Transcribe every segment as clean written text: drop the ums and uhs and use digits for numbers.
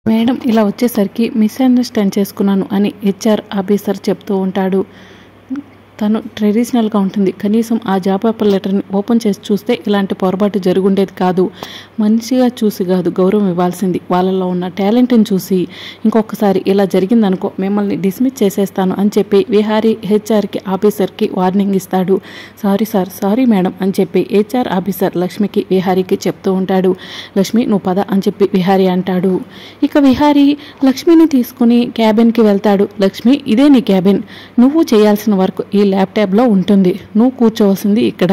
Madam ఇలా వచ్చేసరికి misunderstand చేసుకున్నాను అని హెచ్ఆర్ ఆఫీసర్ చెప్తూ ఉంటాడు. తను ట్రెడిషనల్గా ఉంటుంది, కనీసం ఆ జాబ్ ఆఫర్ లెటర్ని ఓపెన్ చేసి చూస్తే ఇలాంటి పొరపాటు జరుగుండేది కాదు. మనిషిగా చూసి కాదు గౌరవం ఇవ్వాల్సింది, వాళ్ళలో ఉన్న టాలెంట్ని చూసి. ఇంకొకసారి ఇలా జరిగిందనుకో మిమ్మల్ని డిస్మిస్ చేసేస్తాను అని చెప్పి విహారీ హెచ్ఆర్కి ఆఫీసర్కి వార్నింగ్ ఇస్తాడు. సారీ సార్, సారీ మేడం అని చెప్పి హెచ్ఆర్ ఆఫీసర్ లక్ష్మికి విహారీకి చెప్తూ ఉంటాడు. లక్ష్మి నువ్వు పద అని చెప్పి విహారీ అంటాడు. ఇక విహారీ లక్ష్మిని తీసుకుని క్యాబిన్కి వెళ్తాడు. లక్ష్మి ఇదే నీ క్యాబిన్, నువ్వు చేయాల్సిన వర్క్ ఈ ల్యాప్టాప్లో ఉంటుంది, నువ్వు కూర్చోవలసింది ఇక్కడ,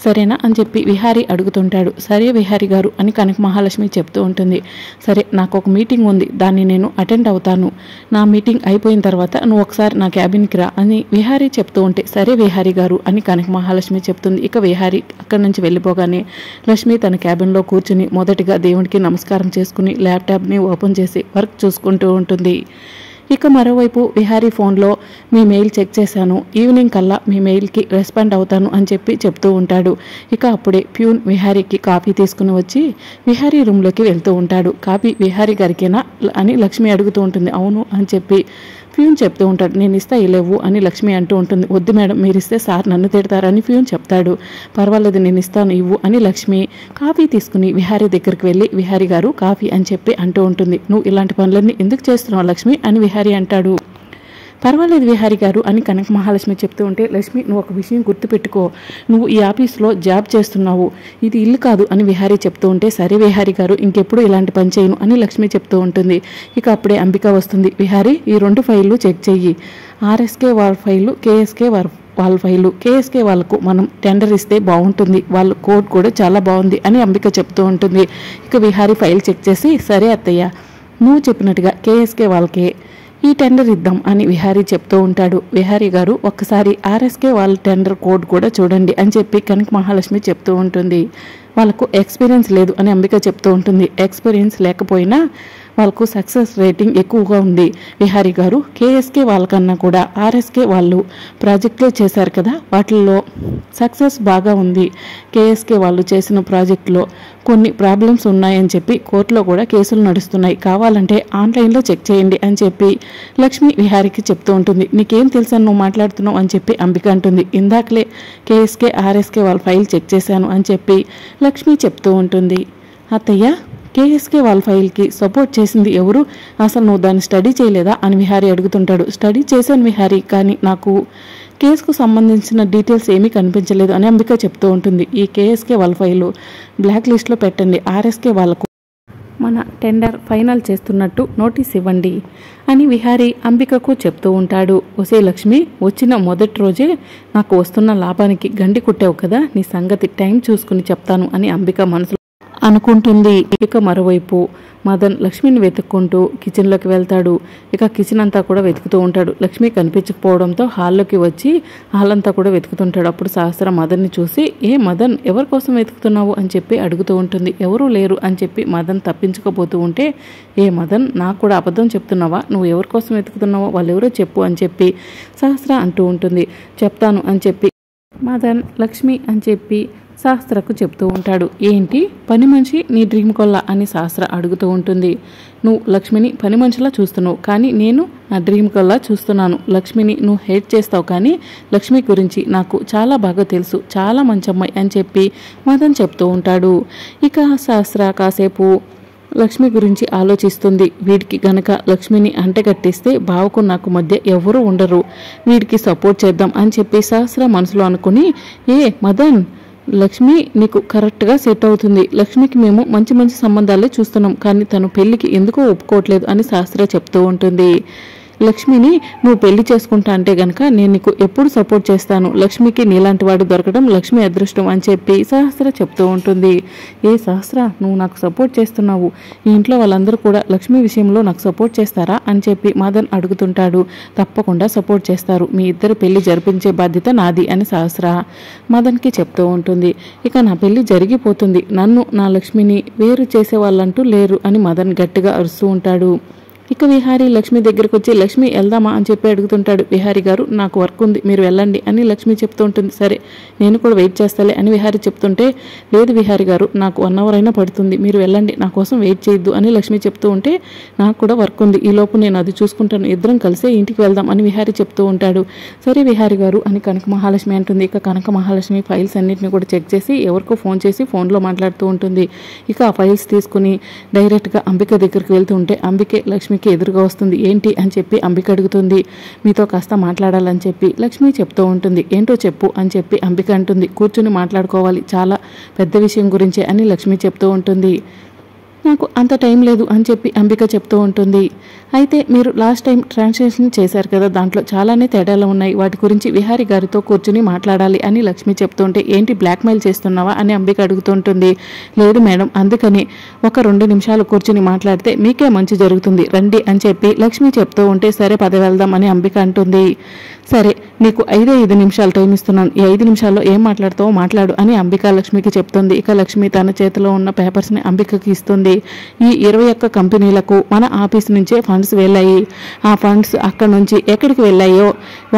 సరేనా అని చెప్పి విహారీ అడుగుతుంటాడు. సరే విహారీ గారు అని కనక మహాలక్ష్మి చెప్తూ ఉంటుంది. సరే నాకు ఒక మీటింగ్ ఉంది, దాన్ని నేను అటెండ్ అవుతాను, నా మీటింగ్ అయిపోయిన తర్వాత నువ్వు ఒకసారి నా క్యాబిన్కి రా అని విహారీ చెప్తూ ఉంటే సరే విహారీ గారు అని కనక మహాలక్ష్మి చెప్తుంది. ఇక విహారీ అక్కడి నుంచి వెళ్ళిపోగానే లక్ష్మి తన క్యాబిన్లో కూర్చుని మొదటిగా దేవుడికి నమస్కారం చేసుకుని ల్యాప్టాప్ని ఓపెన్ చేసి వర్క్ చూసుకుంటూ ఉంటుంది. ఇక మరోవైపు విహారీ ఫోన్లో మీ మెయిల్ చెక్ చేశాను, ఈవినింగ్ కల్లా మీ మెయిల్కి రెస్పాండ్ అవుతాను అని చెప్పి చెప్తూ ఉంటాడు. ఇక అప్పుడే ప్యూన్ విహారీకి కాఫీ తీసుకుని వచ్చి విహారీ రూమ్లోకి వెళ్తూ ఉంటాడు. కాఫీ విహారీ గారికేనా అని లక్ష్మి అడుగుతూ ఉంటుంది. అవును అని చెప్పి ప్యూన్ చెప్తూ ఉంటాడు. నేను ఇస్తా ఇలేవు అని లక్ష్మి అంటూ ఉంటుంది. వద్దు మేడం, మీరు ఇస్తే సార్ నన్ను తిడతారని ప్యూన్ చెప్తాడు. పర్వాలేదు నేను ఇస్తాను ఇవ్వు అని లక్ష్మి కాఫీ తీసుకుని విహారీ దగ్గరికి వెళ్ళి విహారీ గారు కాఫీ అని చెప్పి అంటూ ఉంటుంది. నువ్వు ఇలాంటి పనులన్నీ ఎందుకు చేస్తున్నావు లక్ష్మి అని విహారీ అంటాడు. పర్వాలేదు విహారీ గారు అని కనక మహాలక్ష్మి చెప్తూ ఉంటే లక్ష్మి నువ్వు ఒక విషయం గుర్తుపెట్టుకో, నువ్వు ఈ ఆఫీస్లో జాబ్ చేస్తున్నావు, ఇది ఇల్లు కాదు అని విహారీ చెప్తూ ఉంటే సరే విహారీ గారు ఇంకెప్పుడు ఇలాంటి పని చేయను అని లక్ష్మి చెప్తూ ఉంటుంది. ఇక అప్పుడే అంబిక వస్తుంది. విహారీ ఈ 2 ఫైళ్ళు చెక్ చెయ్యి, ఆర్ఎస్కే వాళ్ళ ఫైలు, కేఎస్కే వాళ్ళ ఫైలు. కేఎస్కే వాళ్ళకు మనం టెండర్ ఇస్తే బాగుంటుంది, వాళ్ళ కోడ్ కూడా చాలా బాగుంది అని అంబిక చెప్తూ ఉంటుంది. ఇక విహారీ ఫైల్ చెక్ చేసి సరే అత్తయ్య నువ్వు చెప్పినట్టుగా కేఎస్కే వాళ్ళకే ఈ టెండర్ ఇద్దాం అని విహారీ చెప్తూ ఉంటాడు. విహారీ గారు ఒక్కసారి ఆర్ఎస్కే వాళ్ళ టెండర్ కోడ్ కూడా చూడండి అని చెప్పి కనక మహాలక్ష్మి చెప్తూ ఉంటుంది. వాళ్ళకు ఎక్స్పీరియన్స్ లేదు అని అంబిక చెప్తూ ఉంటుంది. ఎక్స్పీరియన్స్ లేకపోయినా వాళ్ళకు సక్సెస్ రేటింగ్ ఎక్కువగా ఉంది విహారీ గారు, కేఎస్కే వాళ్ళకన్నా కూడా ఆర్ఎస్కే వాళ్ళు ప్రాజెక్టులు చేశారు కదా, వాటిల్లో సక్సెస్ బాగా ఉంది. కేఎస్కే వాళ్ళు చేసిన ప్రాజెక్టులో కొన్ని ప్రాబ్లమ్స్ ఉన్నాయని చెప్పి కోర్టులో కూడా కేసులు నడుస్తున్నాయి, కావాలంటే ఆన్లైన్లో చెక్ చేయండి అని చెప్పి లక్ష్మి విహారీకి చెప్తూ ఉంటుంది. నీకేం తెలుసని నువ్వు మాట్లాడుతున్నావు అని చెప్పి అంబిక అంటుంది. ఇందాకలే కేఎస్కే ఆర్ఎస్కే వాళ్ళ ఫైల్ చెక్ చేశాను అని చెప్పి లక్ష్మి చెప్తూ ఉంటుంది. అత్తయ్య కేఎస్కే వాళ్ళ ఫైల్కి సపోర్ట్ చేసింది ఎవరు, అసలు నువ్వు దాన్ని స్టడీ చేయలేదా అని విహారీ అడుగుతుంటాడు. స్టడీ చేశాను విహారీ, కానీ నాకు కేసుకు సంబంధించిన డీటెయిల్స్ ఏమీ కనిపించలేదు అని అంబిక చెప్తూ ఉంటుంది. ఈ కేఎస్కే వాళ్ళ ఫైలు బ్లాక్ లిస్ట్లో పెట్టండి, ఆర్ఎస్కే వాళ్ళకు మన టెండర్ ఫైనల్ చేస్తున్నట్టు నోటీస్ ఇవ్వండి అని విహారీ అంబికకు చెప్తూ ఉంటాడు. ఒసే లక్ష్మి, వచ్చిన మొదటి రోజే నాకు వస్తున్న లాభానికి గండి కుట్టావు కదా, నీ సంగతి టైం చూసుకుని చెప్తాను అని అంబిక మనసులో అనుకుంటుంది. ఇక మరోవైపు మదన్ లక్ష్మిని వెతుక్కుంటూ కిచెన్లోకి వెళ్తాడు. ఇక కిచెన్ అంతా కూడా వెతుకుతూ ఉంటాడు. లక్ష్మి కనిపించకపోవడంతో హాల్లోకి వచ్చి హాల్ అంతా కూడా వెతుకుతుంటాడు. అప్పుడు సహస్ర మదన్ని చూసి ఏ మదన్ ఎవరి కోసం వెతుకుతున్నావు అని చెప్పి అడుగుతూ ఉంటుంది. ఎవరూ లేరు అని చెప్పి మదన్ తప్పించుకోబోతూ ఉంటే ఏ మదన్ నాకు కూడా అబద్ధం చెప్తున్నావా, నువ్వు ఎవరి కోసం వెతుకుతున్నావో వాళ్ళు ఎవరో చెప్పు అని చెప్పి సహస్ర అంటూ ఉంటుంది. చెప్తాను అని చెప్పి మదన్ లక్ష్మి అని చెప్పి సహస్రకు చెప్తూ ఉంటాడు. ఏంటి పని మనిషి నీ డ్రీమ్ కొల్లా అని సహస్ర అడుగుతూ ఉంటుంది. నువ్వు లక్ష్మిని పని మనిషిలా చూస్తున్నావు, కానీ నేను నా డ్రీమ్ కొల్లా చూస్తున్నాను. లక్ష్మిని నువ్వు హేట్ చేస్తావు, కానీ లక్ష్మి గురించి నాకు చాలా బాగా తెలుసు, చాలా మంచి అమ్మాయి అని చెప్పి మదన్ చెప్తూ ఉంటాడు. ఇక సహస్ర కాసేపు లక్ష్మి గురించి ఆలోచిస్తుంది. వీడికి గనక లక్ష్మిని అంటగట్టిస్తే బావకు నాకు మధ్య ఎవరూ ఉండరు, వీడికి సపోర్ట్ చేద్దాం అని చెప్పి సహస్ర మనసులో అనుకుని ఏ మదన్ లక్ష్మి నీకు కరెక్ట్గా సెట్ అవుతుంది, లక్ష్మికి మేము మంచి మంచి సంబంధాలే చూస్తున్నాం, కానీ తను పెళ్లికి ఎందుకో ఒప్పుకోవట్లేదు అని సహస్ర చెప్తూ ఉంటుంది. లక్ష్మిని నువ్వు పెళ్లి చేసుకుంటా అంటే గనక నేను నీకు ఎప్పుడు సపోర్ట్ చేస్తాను, లక్ష్మికి నీలాంటి వాడు దొరకడం లక్ష్మి అదృష్టం అని చెప్పి సహస్ర చెప్తూ ఉంటుంది. ఏ సహస్ర, నువ్వు నాకు సపోర్ట్ చేస్తున్నావు, ఈ ఇంట్లో వాళ్ళందరూ కూడా లక్ష్మి విషయంలో నాకు సపోర్ట్ చేస్తారా అని చెప్పి మదన్ అడుగుతుంటాడు. తప్పకుండా సపోర్ట్ చేస్తారు, మీ ఇద్దరు పెళ్లి జరిపించే బాధ్యత నాది అని సహస్ర మదన్కి చెప్తూ ఉంటుంది. ఇక నా పెళ్లి జరిగిపోతుంది, నన్ను నా లక్ష్మిని వేరు చేసే వాళ్ళంటూ లేరు అని మదన్ గట్టిగా అరుస్తూ ఉంటాడు. ఇక విహారీ లక్ష్మి దగ్గరికి వచ్చి లక్ష్మి వెళ్దామా అని చెప్పి అడుగుతుంటాడు. విహారీ గారు నాకు వర్క్ ఉంది, మీరు వెళ్ళండి అని లక్ష్మి చెప్తూ ఉంటుంది. సరే నేను కూడా వెయిట్ చేస్తాలే అని విహారీ చెప్తుంటే, లేదు విహారీ గారు నాకు 1 అవర్ అయినా పడుతుంది, మీరు వెళ్ళండి, నా కోసం వెయిట్ చేయొద్దు అని లక్ష్మి చెప్తూ ఉంటే, నాకు కూడా వర్క్ ఉంది, ఈలోపు నేను అది చూసుకుంటాను, ఇద్దరం కలిసే ఇంటికి వెళ్దాం అని విహారీ చెప్తూ ఉంటాడు. సరే విహారీ గారు అని కనక మహాలక్ష్మి అంటుంది. ఇక కనక మహాలక్ష్మి ఫైల్స్ అన్నింటినీ కూడా చెక్ చేసి ఎవరికో ఫోన్ చేసి ఫోన్లో మాట్లాడుతూ ఉంటుంది. ఇక ఆ ఫైల్స్ తీసుకుని డైరెక్ట్గా అంబిక దగ్గరికి వెళ్తూ ఉంటే అంబికే లక్ష్మికి ఎదురుగా వస్తుంది. ఏంటి అని చెప్పి అంబిక అడుగుతుంది. మీతో కాస్త మాట్లాడాలని చెప్పి లక్ష్మి చెప్తూ ఉంటుంది. ఏంటో చెప్పు అని చెప్పి అంబిక అంటుంది. కూర్చుని మాట్లాడుకోవాలి, చాలా పెద్ద విషయం గురించే అని లక్ష్మి చెప్తూ ఉంటుంది. నాకు అంత టైం లేదు అని చెప్పి అంబిక చెప్తూ ఉంటుంది. అయితే మీరు లాస్ట్ టైం ట్రాన్సాక్షన్ చేశారు కదా, దాంట్లో చాలానే తేడాలు ఉన్నాయి, వాటి గురించి విహారీ గారితో కూర్చుని మాట్లాడాలి అని లక్ష్మి చెప్తుంటే, ఏంటి బ్లాక్మెయిల్ చేస్తున్నావా అని అంబిక అడుగుతుంటుంది. లేదు మేడం, అందుకని ఒక 2 నిమిషాలు కూర్చుని మాట్లాడితే మీకే మంచి జరుగుతుంది, రండి అని చెప్పి లక్ష్మి చెప్తూ ఉంటే, సరే పద వెళ్దాం అని అంబిక అంటుంది. సరే నీకు 5 నిమిషాలు టైం ఇస్తున్నాను, ఈ 5 నిమిషాల్లో ఏం మాట్లాడతావో మాట్లాడు అని అంబిక లక్ష్మికి చెప్తుంది. ఇక లక్ష్మి తన చేతిలో ఉన్న పేపర్స్ని అంబికకి ఇస్తుంది. ఈ 21 కంపెనీలకు మన ఆఫీస్ నుంచే ఫండ్స్ వెళ్ళాయి, ఆ ఫండ్స్ అక్కడ నుంచి ఎక్కడికి వెళ్ళాయో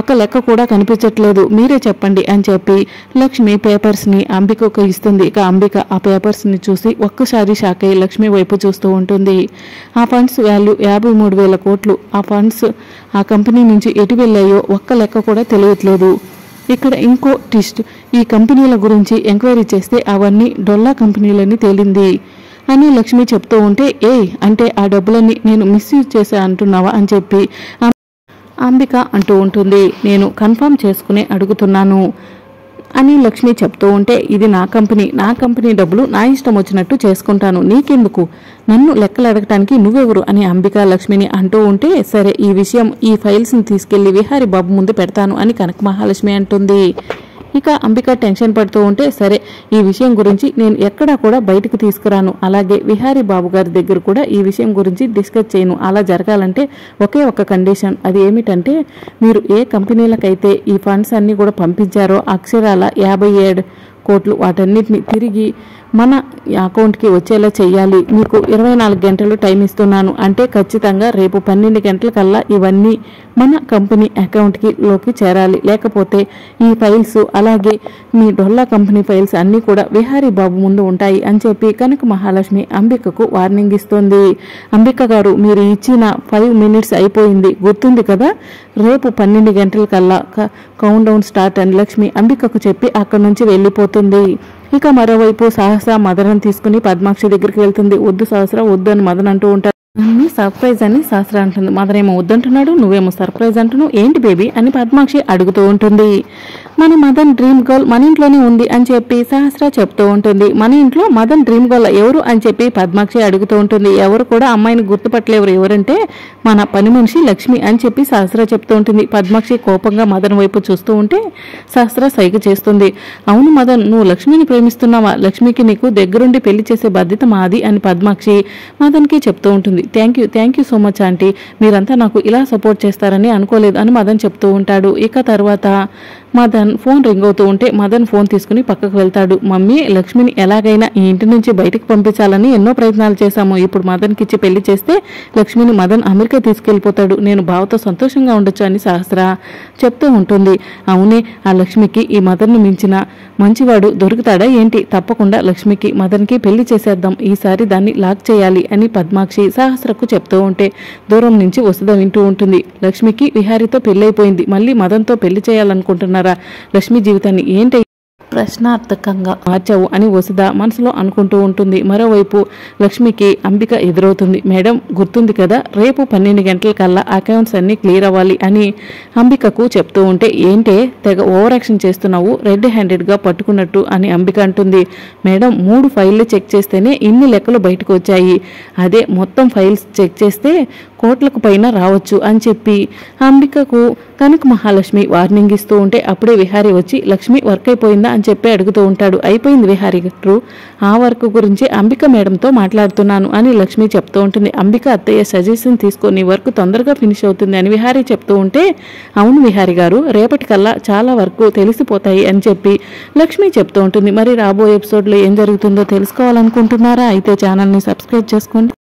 ఒక లెక్క కూడా కనిపించట్లేదు, మీరే చెప్పండి అని చెప్పి లక్ష్మి పేపర్స్ని అంబికకు ఇస్తుంది. ఇక అంబిక ఆ పేపర్స్ని చూసి ఒక్కసారి షాక్ అయ్యి లక్ష్మి వైపు చూస్తూ ఉంటుంది. ఆ ఫండ్స్ వాల్యూ 53,000 కోట్లు, ఆ ఫండ్స్ ఆ కంపెనీ నుంచి ఎటు వెళ్ళాయో ఒక్క లెక్క కూడా తెలియట్లేదు. ఇక్కడ ఇంకో ట్విస్ట్, ఈ కంపెనీల గురించి ఎంక్వైరీ చేస్తే అవన్నీ డొల్లా కంపెనీలని తేలింది అని లక్ష్మి చెప్తూ ఉంటే, అంటే ఆ డబ్బులన్నీ నేను మిస్యూజ్ చేశా అంటున్నావా అని చెప్పి అంబిక అంటూ ఉంటుంది. నేను కన్ఫర్మ్ చేసుకుని అడుగుతున్నాను అని లక్ష్మి చెప్తూ ఉంటే, ఇది నా కంపెనీ డబ్బులు నా ఇష్టం వచ్చినట్టు చేసుకుంటాను, నీకెందుకు, నన్ను లెక్కలు అడగటానికి నువ్వెవరు అని అంబిక లక్ష్మిని అంటూ ఉంటే, సరే ఈ విషయం ఈ ఫైల్స్ని తీసుకెళ్లి విహారీ బాబు ముందు పెడతాను అని కనక మహాలక్ష్మి అంటుంది. ఇక అంబిక టెన్షన్ పడుతూ ఉంటే, సరే ఈ విషయం గురించి నేను ఎక్కడా కూడా బయటకు తీసుకురాను, అలాగే విహారీ బాబు గారి దగ్గర కూడా ఈ విషయం గురించి డిస్కస్ చేయను, అలా జరగాలంటే ఒకే ఒక కండిషన్, అది ఏమిటంటే మీరు ఏ కంపెనీలకైతే ఈ ఫండ్స్ అన్నీ కూడా పంపించారో అక్షరాల 57 కోట్లు వాటన్నిటిని తిరిగి మన అకౌంట్కి వచ్చేలా చెయ్యాలి, మీకు 24 గంటలు టైం ఇస్తున్నాను, అంటే ఖచ్చితంగా రేపు 12 గంటల కల్లా ఇవన్నీ మన కంపెనీ అకౌంట్కి చేరాలి, లేకపోతే ఈ ఫైల్స్ అలాగే మీ డొల్లా కంపెనీ ఫైల్స్ అన్నీ కూడా విహారీ బాబు ముందు ఉంటాయి అని చెప్పి కనక మహాలక్ష్మి అంబికకు వార్నింగ్ ఇస్తుంది. అంబిక గారు మీరు ఇచ్చిన 5 మినిట్స్ అయిపోయింది, గుర్తుంది కదా, రేపు 12 గంటల కల్లా కౌంట్ డౌన్ స్టార్ట్ అని లక్ష్మి అంబికకు చెప్పి అక్కడి నుంచి వెళ్ళిపోతుంది. ఇక మరోవైపు సహస్ర మదన్ తీసుకుని పద్మాక్షి దగ్గరికి వెళ్తుంది. వద్దు సహస్ర వద్దు అని మదన్ అంటూ ఉంటాడు. సర్ప్రైజ్ అని సహస్ర అంటుంది. మదన్ ఏమో వద్దంటున్నాడు, నువ్వేమో సర్ప్రైజ్ అంటున్నావు, ఏంటి బేబీ అని పద్మాక్షి అడుగుతూ ఉంటుంది. మన మదన్ డ్రీమ్ గర్ల్ మన ఇంట్లోనే ఉంది అని చెప్పి సహస్ర చెప్తూ ఉంటుంది. మన ఇంట్లో మదన్ డ్రీమ్ గర్ల్ ఎవరు అని చెప్పి పద్మాక్షి అడుగుతూ ఉంటుంది. ఎవరు కూడా అమ్మాయిని గుర్తుపట్టలేరు, ఎవరంటే మన పని మనిషి లక్ష్మి అని చెప్పి సహస్ర చెప్తూ ఉంటుంది. పద్మాక్షి కోపంగా మదన్ వైపు చూస్తూ ఉంటే సహస్ర సైగ చేస్తుంది. అవును మదన్, నువ్వు లక్ష్మిని ప్రేమిస్తున్నావా, లక్ష్మికి నీకు దగ్గరుండి పెళ్లి చేసే బాధ్యత మాది అని పద్మాక్షి మదన్కి చెప్తూ ఉంటుంది. Thank you so much aunty, మీరంతా నాకు ఇలా సపోర్ట్ చేస్తారని అనుకోలేదు అని మదన్ చెప్తూ ఉంటాడు. ఇక తర్వాత మదన్ ఫోన్ రింగ్ అవుతూ ఉంటే మదన్ ఫోన్ తీసుకుని పక్కకు వెళ్తాడు. మమ్మీ లక్ష్మిని ఎలాగైనా ఈ ఇంటి నుంచి బయటకు పంపించాలని ఎన్నో ప్రయత్నాలు చేశాము, ఇప్పుడు మదన్కి ఇచ్చి పెళ్లి చేస్తే లక్ష్మిని మదన్ అమెరికా తీసుకెళ్లిపోతాడు, నేను బావతో సంతోషంగా ఉండొచ్చు అని సహస్ర చెప్తూ ఉంటుంది. అవునే, ఆ లక్ష్మికి ఈ మదన్ను మించిన మంచివాడు దొరుకుతాడా ఏంటి, తప్పకుండా లక్ష్మికి మదన్కి పెళ్లి చేసేద్దాం, ఈసారి దాన్ని లాక్ చేయాలి అని పద్మాక్షి సహస్రకు చెప్తూ ఉంటే దూరం నుంచి వసుధ వింటూ ఉంటుంది. లక్ష్మికి విహారీతో పెళ్ళైపోయింది, మళ్ళీ మదన్తో పెళ్లి చేయాలనుకుంటున్నారా, లక్ష్మి జీవితాన్ని ఏంటి ప్రశ్నార్థకంగా మార్చావు అని వసుధ మనసులో అనుకుంటూ ఉంటుంది. మరోవైపు లక్ష్మికి అంబిక ఎదురవుతుంది. మేడం గుర్తుంది కదా, రేపు 12 గంటల కల్లా అకౌంట్స్ అన్నీ క్లియర్ అవ్వాలి అని అంబికకు చెప్తూ ఉంటే, ఏంటే తెగ ఓవర్ యాక్షన్ చేస్తున్నావు, రెడ్ హ్యాండెడ్గా పట్టుకున్నట్టు అని అంబిక అంటుంది. మేడం 3 ఫైళ్ళు చెక్ చేస్తేనే ఇన్ని లెక్కలు బయటకు వచ్చాయి, అదే మొత్తం ఫైల్స్ చెక్ చేస్తే కోట్లకు పైన రావచ్చు అని చెప్పి అంబికకు కనక మహాలక్ష్మి వార్నింగ్ ఇస్తూ ఉంటే అప్పుడే విహారీ వచ్చి లక్ష్మి వర్క్ అయిపోయిందా అని చెప్పి అడుగుతూ ఉంటాడు. అయిపోయింది విహారీ గారు, ఆ వర్క్ గురించి అంబిక మేడంతో మాట్లాడుతున్నాను అని లక్ష్మి చెప్తూ ఉంటుంది. అంబిక అత్తయ్య సజెషన్ తీసుకొని వర్క్ తొందరగా ఫినిష్ అవుతుంది అని విహారీ చెప్తూ ఉంటే, అవును విహారీ గారు, రేపటికల్లా చాలా వర్క్ తెలిసిపోతాయి అని చెప్పి లక్ష్మి చెప్తూ ఉంటుంది. మరి రాబోయే ఎపిసోడ్లో ఏం జరుగుతుందో తెలుసుకోవాలనుకుంటున్నారా, అయితే ఛానల్ని సబ్స్క్రైబ్ చేసుకోండి.